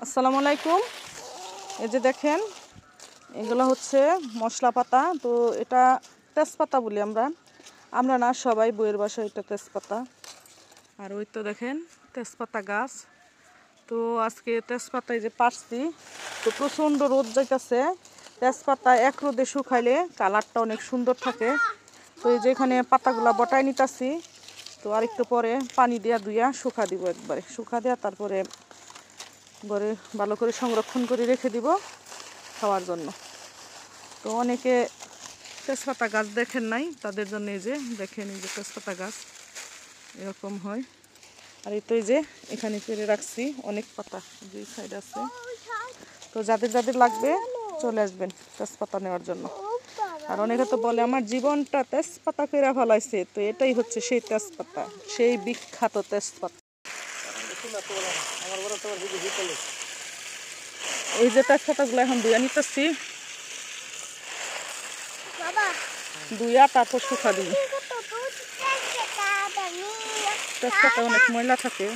আসসালামু আলাইকুম। এই যে দেখেন, এগুলো হচ্ছে মশলা পাতা। তো এটা তেজপাতা বলি আমরা আমরা না, সবাই বইয়ের বাসায় এটা তেজপাতা। আর ওই তো দেখেন তেজপাতা গাছ। তো আজকে তেজপাতায় যে পারছি, তো প্রচণ্ড রোদ যাইতেছে। তেজপাতা এক রোদে শুকাইলে কালারটা অনেক সুন্দর থাকে। তো এই যে এখানে পাতাগুলা বটায় নিতেছি। তো আর একটু পরে পানি দিয়া ধুইয়া শুকা দিব, একবারে শুকা দেওয়া, তারপরে ঘরে ভালো করে সংরক্ষণ করে রেখে দিব খাওয়ার জন্য। তো অনেকে তেজপাতা গাছ দেখেন নাই, তাদের জন্য এই যে দেখেন, এই যে তেজপাতা গাছ এরকম হয়। আর এই তো এই যে এখানে পেরে রাখছি অনেক পাতা, যে সাইড আছে। তো যাদের যাদের লাগবে চলে আসবেন তেজপাতা নেওয়ার জন্য। আর অনেকে তো বলে আমার জীবনটা তেজপাতা করে ফেলাইছে। তো এটাই হচ্ছে সেই তেজপাতা, সেই বিখ্যাত তেজপাতা। এই যে তেজপাতাগুলো এখন ধুয়ে নিতেছি, ধুইয়া তারপর শুকা দিব। তেজপাতা অনেক ময়লা থাকে।